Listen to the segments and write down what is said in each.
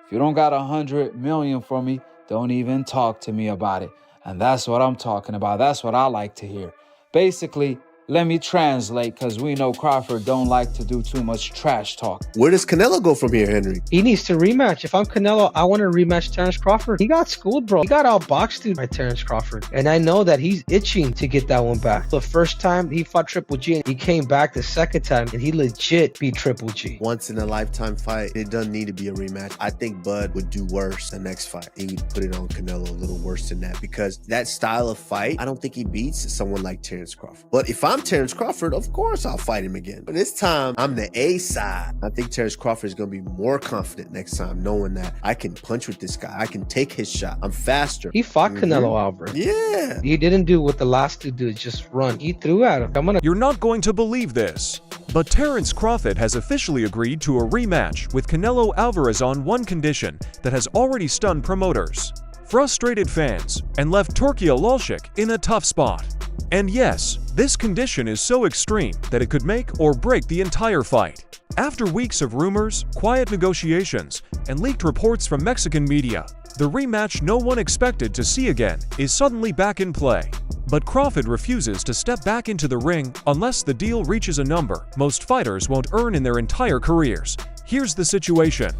If you don't got 100 million for me, don't even talk to me about it. And that's what I'm talking about. That's what I like to hear. Basically, let me translate, because we know Crawford don't like to do too much trash talk. Where does Canelo go from here, Henry? He needs to rematch. If I'm Canelo, I want to rematch Terence Crawford. He got schooled, bro. He got outboxed, dude, by Terence Crawford. And I know that he's itching to get that one back. The first time he fought Triple G, he came back the second time, and he legit beat Triple G. Once in a lifetime fight. It doesn't need to be a rematch. I think Bud would do worse the next fight. He would put it on Canelo a little worse than that, because that style of fight, I don't think he beats someone like Terence Crawford. But if I'm Terence Crawford, of course I'll fight him again. But this time, I'm the A side. I think Terence Crawford is going to be more confident next time, knowing that I can punch with this guy. I can take his shot. I'm faster. He fought Canelo Alvarez. Yeah. He didn't do what the last two did, just run. He threw at him. You're not going to believe this, but Terence Crawford has officially agreed to a rematch with Canelo Alvarez on one condition that has already stunned promoters, frustrated fans, and left Turki Alalshikh in a tough spot. And yes, this condition is so extreme that it could make or break the entire fight. After weeks of rumors, quiet negotiations, and leaked reports from Mexican media, the rematch no one expected to see again is suddenly back in play. But Crawford refuses to step back into the ring unless the deal reaches a number most fighters won't earn in their entire careers. Here's the situation.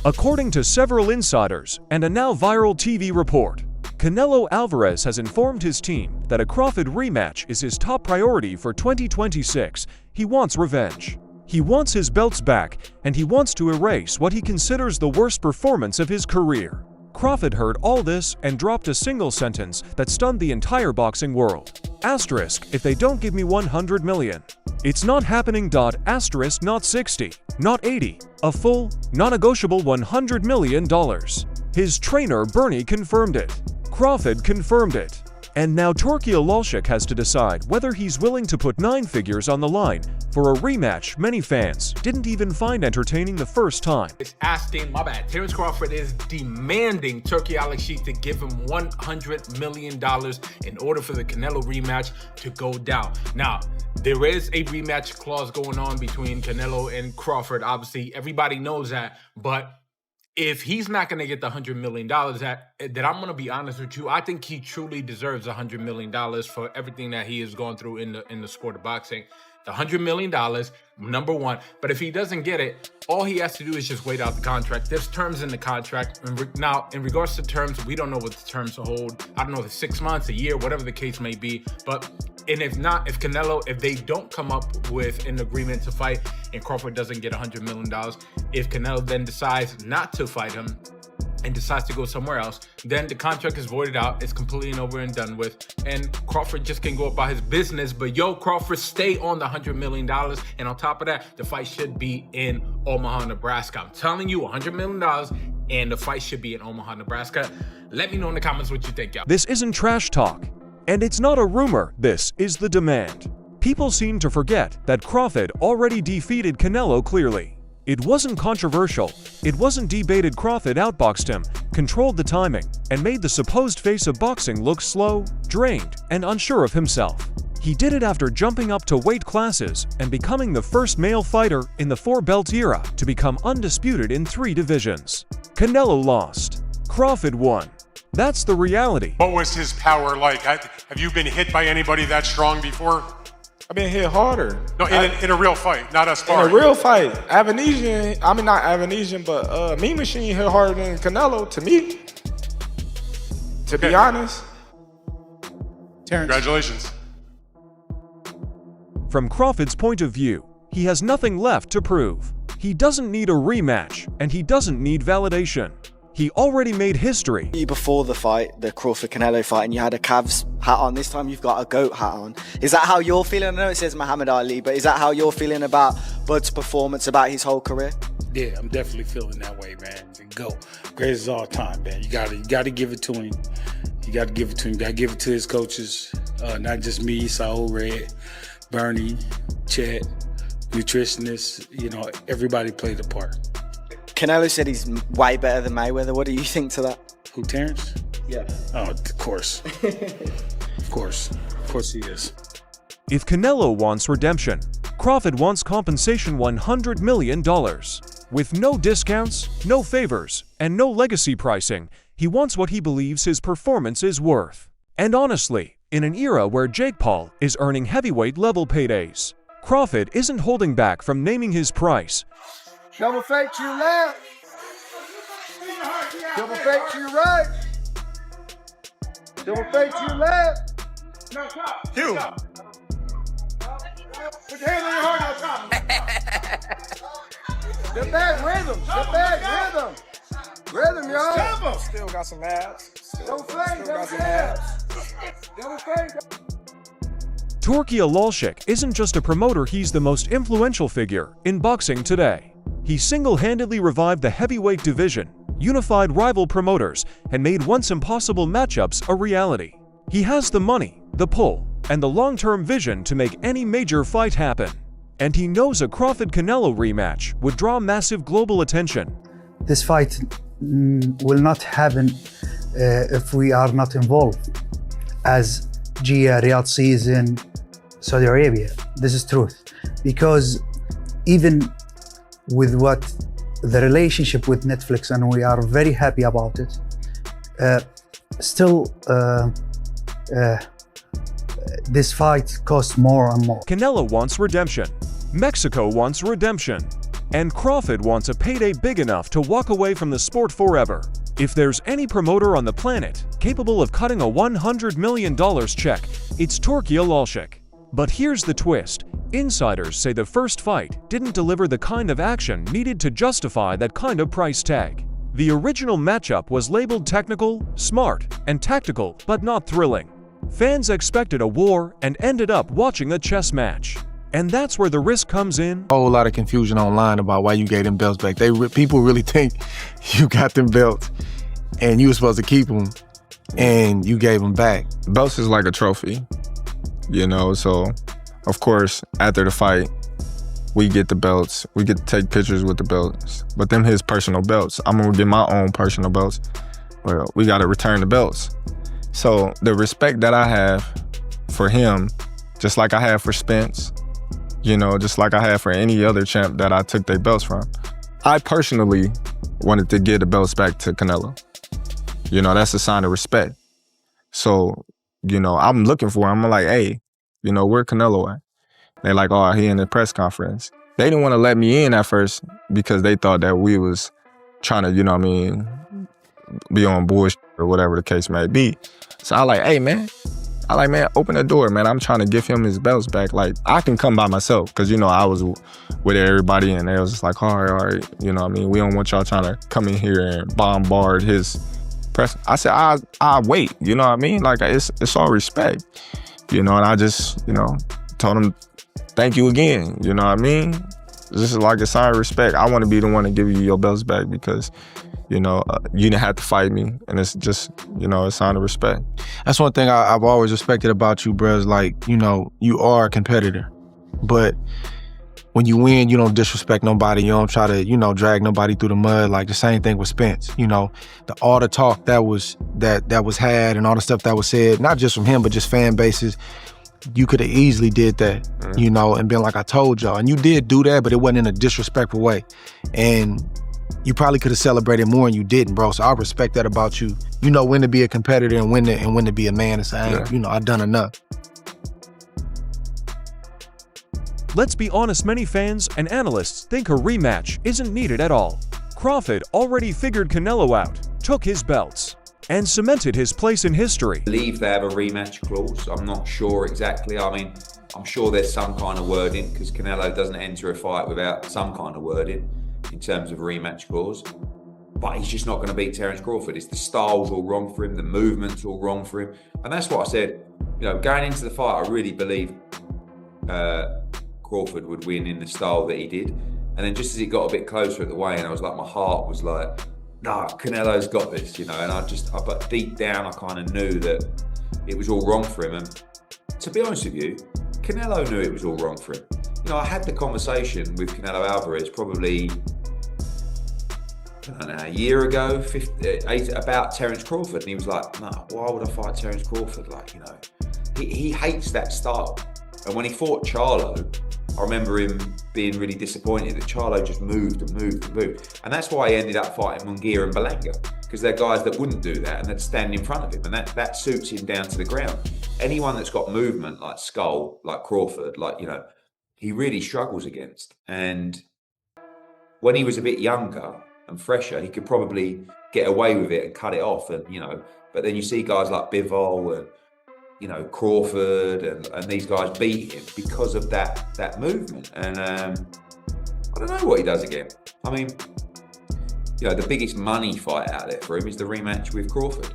According to several insiders and a now viral TV report, Canelo Alvarez has informed his team that a Crawford rematch is his top priority for 2026. He wants revenge. He wants his belts back, and he wants to erase what he considers the worst performance of his career. Crawford heard all this and dropped a single sentence that stunned the entire boxing world. Asterisk, if they don't give me 100 million. It's not happening. Asterisk, not 60, not 80, a full, non-negotiable $100 million. His trainer Bernie confirmed it. Crawford confirmed it. And now Turki Alalshikh has to decide whether he's willing to put 9 figures on the line for a rematch many fans didn't even find entertaining the first time. Terence Crawford is demanding Turki Alalshikh to give him $100 million in order for the Canelo rematch to go down. Now, there is a rematch clause going on between Canelo and Crawford. Obviously, everybody knows that, but if he's not going to get the $100 million, that I'm going to be honest with you, I think he truly deserves $100 million for everything that he has gone through in the sport of boxing. The $100 million, number one. But if he doesn't get it, all he has to do is just wait out the contract. There's terms in the contract. Now, in regards to terms, we don't know what the terms hold. I don't know if it's 6 months, a year, whatever the case may be. And if not, if they don't come up with an agreement to fight and Crawford doesn't get $100 million, if Canelo then decides not to fight him and decides to go somewhere else, then the contract is voided out. It's completely over and done with. And Crawford just can go about his business. But Crawford, stay on the $100 million. And on top of that, the fight should be in Omaha, Nebraska. I'm telling you, $100 million, and the fight should be in Omaha, Nebraska. Let me know in the comments what you think, y'all. This isn't trash talk. And it's not a rumor, this is the demand. People seem to forget that Crawford already defeated Canelo clearly. It wasn't controversial, it wasn't debated. Crawford outboxed him, controlled the timing, and made the supposed face of boxing look slow, drained, and unsure of himself. He did it after jumping up to weight classes and becoming the first male fighter in the 4-belt era to become undisputed in 3 divisions. Canelo lost. Crawford won. That's the reality. What was his power like? Have you been hit by anybody that strong before? I've been hit harder. No, in a real fight, not a sparring. In a real fight. Not Avanesian, but Mean Machine hit harder than Canelo, to me. To be honest. Terence. Congratulations. From Crawford's point of view, he has nothing left to prove. He doesn't need a rematch, and he doesn't need validation. He already made history. Before the fight, the Crawford-Canelo fight, and you had a Cavs hat on. This time you've got a GOAT hat on. Is that how you're feeling? I know it says Muhammad Ali, but is that how you're feeling about Bud's performance, about his whole career? Yeah, I'm definitely feeling that way, man. The GOAT. Greatest of all time, man. You gotta give it to him. You gotta give it to him. You gotta give it to his coaches. Not just me, Saul Red, Bernie, Chet, nutritionists. Everybody played a part. Canelo said he's way better than Mayweather. What do you think to that? Who, Terence? Yeah. Oh, of course. Of course he is. If Canelo wants redemption, Crawford wants compensation $100 million. With no discounts, no favors, and no legacy pricing, he wants what he believes his performance is worth. And honestly, in an era where Jake Paul is earning heavyweight level paydays, Crawford isn't holding back from naming his price. Double fake to your left. Double fake to your right. Double fake to your left. Hugh. Put your hand on your heart now, top. Step back, rhythm. Step back, rhythm. Rhythm, y'all. Still got some abs. Double fake, double fake. Double fake. Turki Alalshikh isn't just a promoter, he's the most influential figure in boxing today. He single-handedly revived the heavyweight division, unified rival promoters, and made once impossible matchups a reality. He has the money, the pull, and the long-term vision to make any major fight happen. And he knows a Crawford-Canelo rematch would draw massive global attention. This fight will not happen if we are not involved as Gia, Riyadh season, Saudi Arabia. This is truth. Because even with what the relationship with Netflix, and we are very happy about it, still this fight costs more and more. Canelo wants redemption, Mexico wants redemption, and Crawford wants a payday big enough to walk away from the sport forever. If there's any promoter on the planet capable of cutting a $100 million check, it's Turki Alalshikh. But here's the twist. Insiders say the first fight didn't deliver the kind of action needed to justify that kind of price tag. The original matchup was labeled technical, smart, and tactical, but not thrilling. Fans expected a war and ended up watching a chess match. And that's where the risk comes in. A whole lot of confusion online about why you gave them belts back. People really think you got them belts and you were supposed to keep them and you gave them back. Belts is like a trophy, you know, so of course, after the fight, we get the belts. We get to take pictures with the belts, but them his personal belts. I'm gonna get my own personal belts. Well, we gotta return the belts. So the respect that I have for him, just like I have for Spence, you know, just like I have for any other champ that I took their belts from, I personally wanted to give the belts back to Canelo. You know, that's a sign of respect. So, you know, I'm looking for him. I'm like, hey, you know, where Canelo at? They're like, oh, he in the press conference. They didn't want to let me in at first because they thought that we was trying to, you know what I mean, be on bullshit or whatever the case may be. So I like, hey, man. I like, man, open the door, man. I'm trying to give him his belts back. Like, I can come by myself because, you know, I was with everybody and they was just like, all right, you know what I mean? We don't want y'all trying to come in here and bombard his press. I said, I wait, you know what I mean? Like, it's all respect, you know, and I just, you know, told him, thank you again, you know what I mean? This is like a sign of respect. I want to be the one to give you your belts back because, you know, you didn't have to fight me, and it's just, you know, a sign of respect. That's one thing I've always respected about you, bro, is like, you know, you are a competitor, but when you win, you don't disrespect nobody. You don't try to, you know, drag nobody through the mud. Like the same thing with Spence, you know, all the talk that was had and all the stuff that was said, not just from him, but just fan bases. You could have easily did that, you know, and been like, I told y'all. And you did do that, but it wasn't in a disrespectful way. And you probably could have celebrated more and you didn't, bro. So I respect that about you. You know when to be a competitor and when to be a man and say, hey, you know, I've done enough. Let's be honest, many fans and analysts think a rematch isn't needed at all. Crawford already figured Canelo out, took his belts, and cemented his place in history. I believe they have a rematch clause. I'm not sure exactly. I mean, I'm sure there's some kind of wording because Canelo doesn't enter a fight without some kind of wording in terms of a rematch clause. But he's just not going to beat Terence Crawford. It's the style's all wrong for him, the movement's all wrong for him. And that's what I said. You know, going into the fight, I really believed Crawford would win in the style that he did. And then just as he got a bit closer at the weigh-in, I was like, my heart was like, nah, Canelo's got this, you know, and but deep down, I kind of knew that it was all wrong for him. And to be honest with you, Canelo knew it was all wrong for him. You know, I had the conversation with Canelo Alvarez probably, I don't know, a year ago, about Terence Crawford. And he was like, no, why would I fight Terence Crawford? Like, you know, he hates that style. And when he fought Charlo, I remember him being really disappointed that Charlo just moved and moved and moved. And that's why he ended up fighting Munguia and Berlanga, because they're guys that wouldn't do that and they'd stand in front of him, and that suits him down to the ground. Anyone that's got movement like Skull, like Crawford, like, you know, he really struggles against. And when he was a bit younger and fresher, he could probably get away with it and cut it off, and, you know, but then you see guys like Bivol and, you know, Crawford and these guys beat him because of that movement. And I don't know what he does again. I mean, you know, the biggest money fight out there for him is the rematch with Crawford.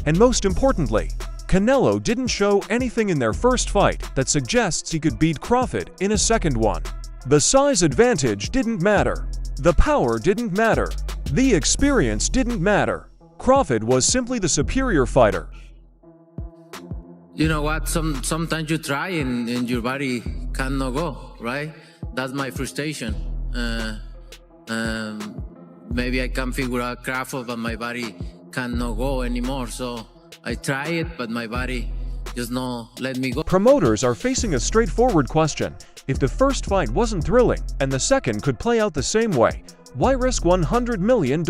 And most importantly, Canelo didn't show anything in their first fight that suggests he could beat Crawford in a second one. The size advantage didn't matter. The power didn't matter. The experience didn't matter. Crawford was simply the superior fighter. You know what? Sometimes you try and your body cannot go, right? That's my frustration. Maybe I can figure out Crawford, but my body cannot go anymore. So I try it, but my body just not let me go. Promoters are facing a straightforward question. If the first fight wasn't thrilling and the second could play out the same way, why risk $100 million?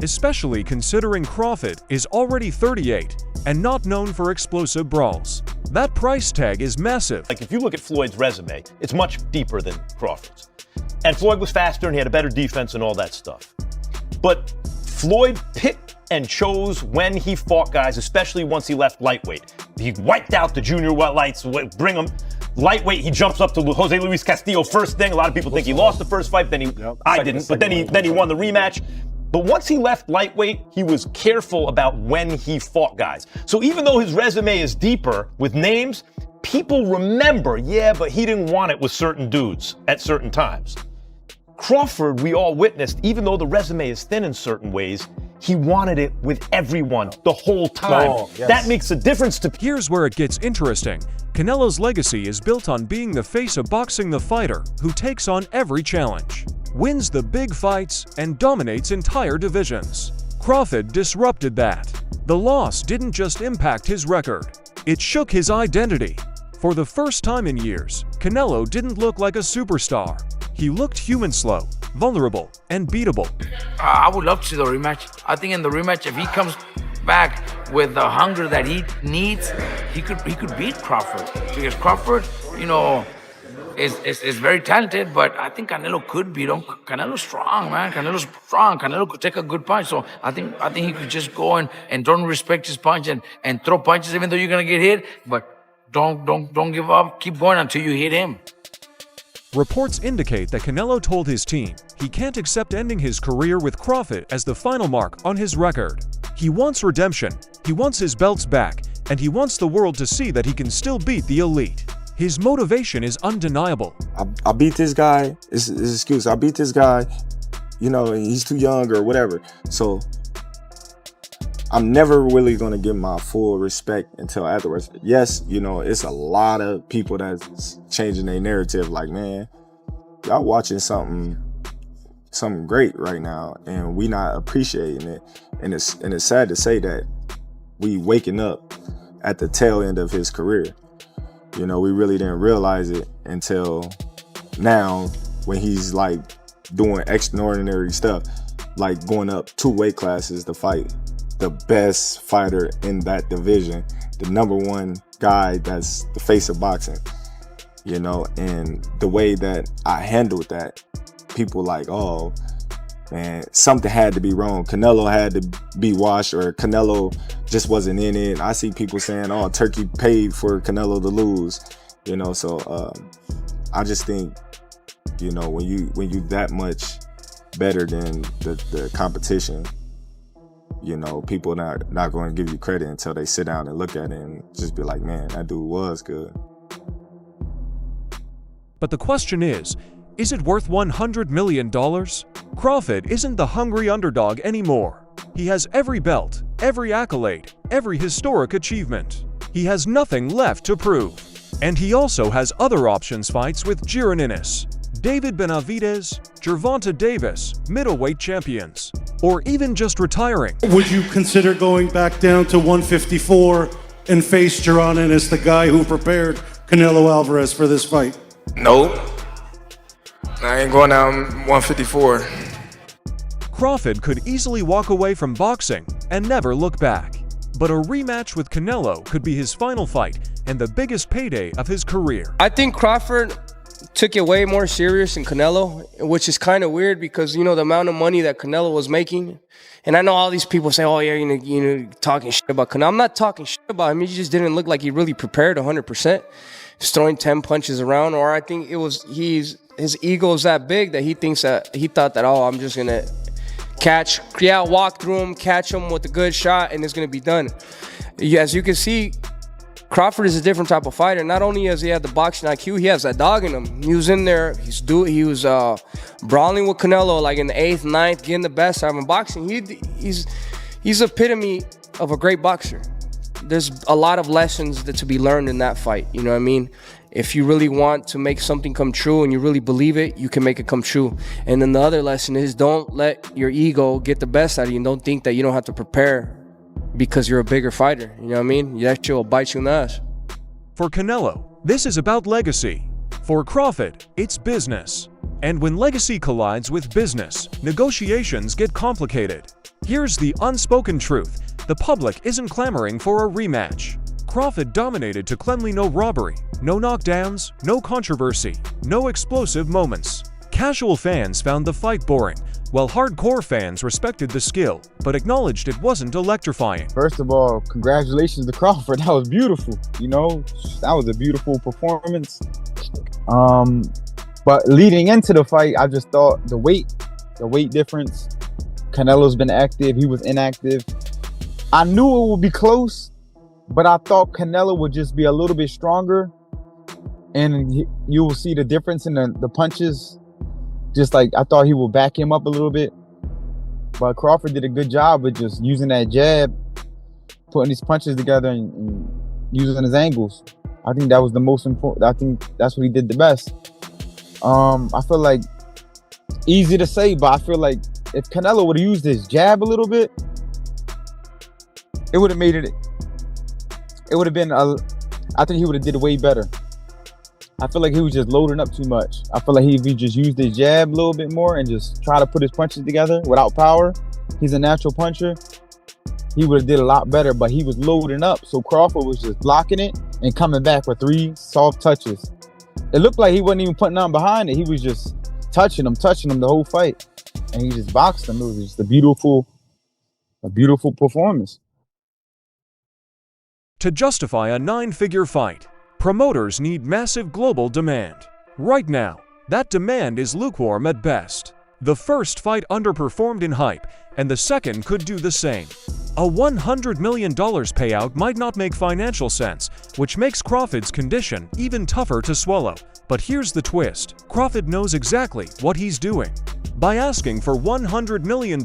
Especially considering Crawford is already 38 and not known for explosive brawls. That price tag is massive. Like, if you look at Floyd's resume, it's much deeper than Crawford's. And Floyd was faster and he had a better defense and all that stuff. But Floyd picked and chose when he fought guys, especially once he left lightweight. He wiped out the junior lights, bring him. Lightweight, he jumps up to Jose Luis Castillo first thing. A lot of people think he lost the first fight, then I didn't, but then he won the rematch. But once he left lightweight, he was careful about when he fought guys. So even though his resume is deeper with names, people remember, yeah, but he didn't want it with certain dudes at certain times. Crawford, we all witnessed, even though the resume is thin in certain ways, he wanted it with everyone the whole time. Oh, yes. That makes a difference to... Here's where it gets interesting. Canelo's legacy is built on being the face of boxing, the fighter who takes on every challenge, wins the big fights, and dominates entire divisions. Crawford disrupted that. The loss didn't just impact his record, it shook his identity. For the first time in years, Canelo didn't look like a superstar. He looked human, slow, vulnerable, and beatable. I would love to see the rematch. I think in the rematch, if he comes back with the hunger that he needs, he could beat Crawford. Because Crawford, you know, is very talented, but I think Canelo could beat him. Canelo's strong, man. Canelo's strong. Canelo could take a good punch. So I think he could just go and don't respect his punch and throw punches even though you're gonna get hit. But don't give up. Keep going until you hit him. Reports indicate that Canelo told his team he can't accept ending his career with Crawford as the final mark on his record. He wants redemption, he wants his belts back, and he wants the world to see that he can still beat the elite. His motivation is undeniable. I beat this guy, it's his excuse, I beat this guy, you know, he's too young or whatever. So I'm never really gonna give my full respect until afterwards. Yes, you know, it's a lot of people that's changing their narrative, like, man, y'all watching something great right now and we not appreciating it. And it's sad to say that we waking up at the tail end of his career. You know, we really didn't realize it until now when he's like doing extraordinary stuff, like going up 2 weight classes to fight the best fighter in that division, the #1 guy that's the face of boxing, you know. And the way that I handled that, people like, oh man, something had to be wrong. Canelo had to be washed, or Canelo just wasn't in it. I see people saying, oh, Turki paid for Canelo to lose, you know. So I just think, you know, when you that much better than the competition, you know, people not going to give you credit until they sit down and look at it and just be like, man, that dude was good. But the question is it worth $100 million? Crawford isn't the hungry underdog anymore. He has every belt, every accolade, every historic achievement. He has nothing left to prove. And he also has other options fights with Gironinis, David Benavidez, Gervonta Davis, middleweight champions, or even just retiring. Would you consider going back down to 154 and face Gironinis, the guy who prepared Canelo Alvarez for this fight? Nope. I ain't going down 154. Crawford could easily walk away from boxing and never look back. But a rematch with Canelo could be his final fight and the biggest payday of his career. I think Crawford took it way more serious than Canelo, which is kind of weird because, you know, the amount of money that Canelo was making. And I know all these people say, oh, yeah, you know, talking shit about Canelo. I'm not talking shit about him. He just didn't look like he really prepared 100%. He's throwing 10 punches around. Or I think it was his ego is that big that he thought that, oh, I'm just going to walk through him, catch him with a good shot, and it's going to be done. As you can see, Crawford is a different type of fighter. Not only has he had the boxing IQ, he has that dog in him. He was in there. He was brawling with Canelo like in the 8th, 9th, getting the best out of him. Boxing, he's epitome of a great boxer. There's a lot of lessons to be learned in that fight. You know what I mean? If you really want to make something come true and you really believe it, you can make it come true. And then the other lesson is don't let your ego get the best out of you and don't think that you don't have to prepare because you're a bigger fighter. You know what I mean? That shit will bite you in the ass. For Canelo, this is about legacy. For Crawford, it's business. And when legacy collides with business, negotiations get complicated. Here's the unspoken truth. The public isn't clamoring for a rematch. Crawford dominated to cleanly no robbery, no knockdowns, no controversy, no explosive moments. Casual fans found the fight boring, while hardcore fans respected the skill, but acknowledged it wasn't electrifying. First of all, congratulations to Crawford. That was beautiful. You know, that was a beautiful performance. But leading into the fight, I just thought the weight difference. Canelo's been active, he was inactive. I knew it would be close, but I thought Canelo would just be a little bit stronger, and you will see the difference in the punches. Just like I thought he would back him up a little bit, but Crawford did a good job with just using that jab, putting his punches together and using his angles. I think that was the most important. I think that's what he did the best. I feel like easy to say, but I feel like if Canelo would have used his jab a little bit, it would have made it. It would have been. I think he would have did way better. I feel like he was just loading up too much. I feel like if he just used his jab a little bit more and just try to put his punches together without power, he's a natural puncher, he would have did a lot better, but he was loading up. So Crawford was just blocking it and coming back with 3 soft touches. It looked like he wasn't even putting on behind it. He was just touching him the whole fight. And he just boxed him. It was just a beautiful performance. To justify a 9-figure fight, promoters need massive global demand. Right now, that demand is lukewarm at best. The first fight underperformed in hype, and the second could do the same. A $100 million payout might not make financial sense, which makes Crawford's condition even tougher to swallow. But here's the twist. Crawford knows exactly what he's doing. By asking for $100 million,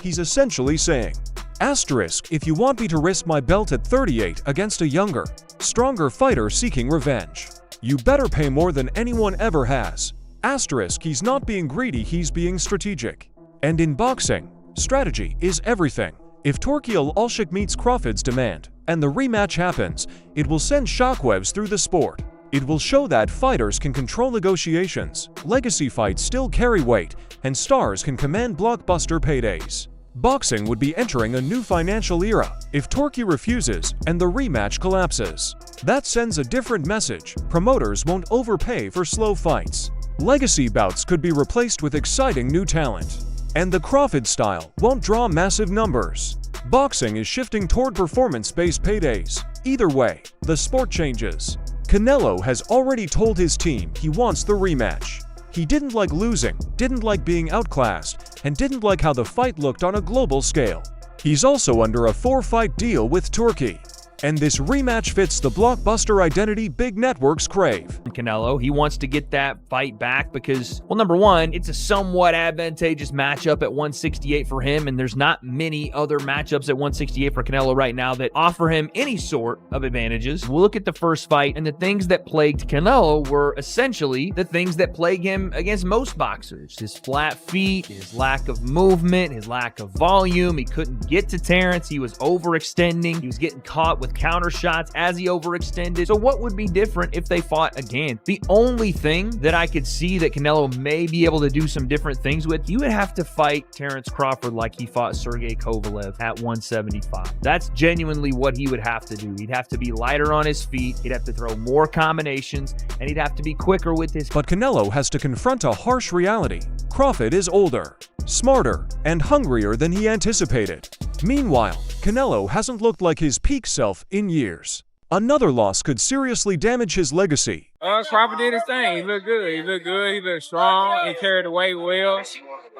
he's essentially saying, asterisk, if you want me to risk my belt at 38 against a younger, stronger fighter seeking revenge, you better pay more than anyone ever has. Asterisk, he's not being greedy, he's being strategic. And in boxing, strategy is everything. If Turki Alalshikh meets Crawford's demand, and the rematch happens, it will send shockwaves through the sport. It will show that fighters can control negotiations, legacy fights still carry weight, and stars can command blockbuster paydays. Boxing would be entering a new financial era if Turki refuses and the rematch collapses. That sends a different message. Promoters won't overpay for slow fights. Legacy bouts could be replaced with exciting new talent. And the Crawford style won't draw massive numbers. Boxing is shifting toward performance-based paydays. Either way, the sport changes. Canelo has already told his team he wants the rematch. He didn't like losing, didn't like being outclassed, and didn't like how the fight looked on a global scale. He's also under a 4-fight deal with Turki. And this rematch fits the blockbuster identity big networks crave. Canelo, he wants to get that fight back because, well, number one, it's a somewhat advantageous matchup at 168 for him, and there's not many other matchups at 168 for Canelo right now that offer him any sort of advantages. We'll look at the first fight, and the things that plagued Canelo were essentially the things that plague him against most boxers. His flat feet, his lack of movement, his lack of volume. He couldn't get to Terence. He was overextending. He was getting caught with with counter shots as he overextended. So what would be different if they fought again? The only thing that I could see that Canelo may be able to do some different things with, you would have to fight Terence Crawford like he fought Sergey Kovalev at 175. That's genuinely what he would have to do. He'd have to be lighter on his feet, he'd have to throw more combinations, and he'd have to be quicker with his... But Canelo has to confront a harsh reality. Crawford is older, smarter, and hungrier than he anticipated. Meanwhile, Canelo hasn't looked like his peak self in years. Another loss could seriously damage his legacy. Crawford did his thing. He looked good. He looked good. He looked strong. He carried the weight well.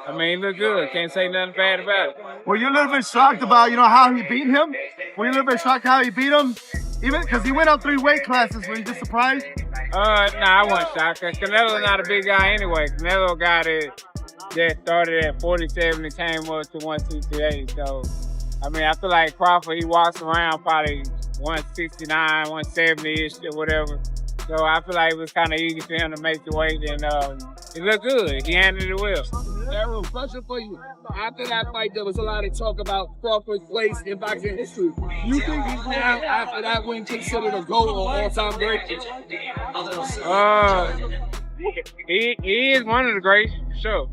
I mean, he looked good. Can't say nothing bad about it. Were you a little bit shocked about, how he beat him? Were you a little bit shocked how he beat him? Even because he went up 3 weight classes. Were you just surprised? Nah, I wasn't shocked. Canelo's not a big guy anyway. Canelo got it that started at 47 and came up to 168. So, I mean, I feel like Crawford, he walks around probably 169, 170-ish or whatever. So I feel like it was kind of easy for him to make the weight, and he looked good. He handled it well. Darryl, question for you. After that fight, there was a lot of talk about Crawford's place in boxing history. You think he's now, after that win, considered a GOAT or all-time great? He is one of the greats, sure.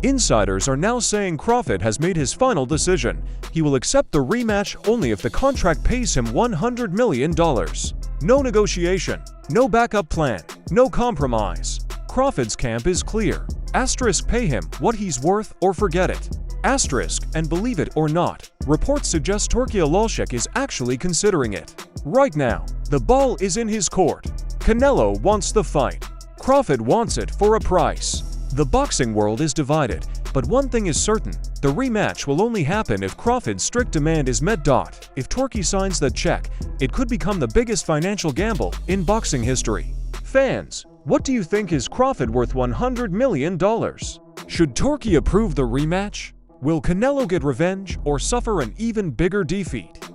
Insiders are now saying Crawford has made his final decision. He will accept the rematch only if the contract pays him $100 million. No negotiation, no backup plan, no compromise. Crawford's camp is clear. Asterisk pay him what he's worth or forget it. Asterisk, and believe it or not, reports suggest Turki Alalshikh is actually considering it. Right now, the ball is in his court. Canelo wants the fight. Crawford wants it for a price. The boxing world is divided, but one thing is certain, the rematch will only happen if Crawford's strict demand is met. If Turki signs the check, it could become the biggest financial gamble in boxing history. Fans, what do you think? Is Crawford worth $100 million? Should Turki approve the rematch? Will Canelo get revenge or suffer an even bigger defeat?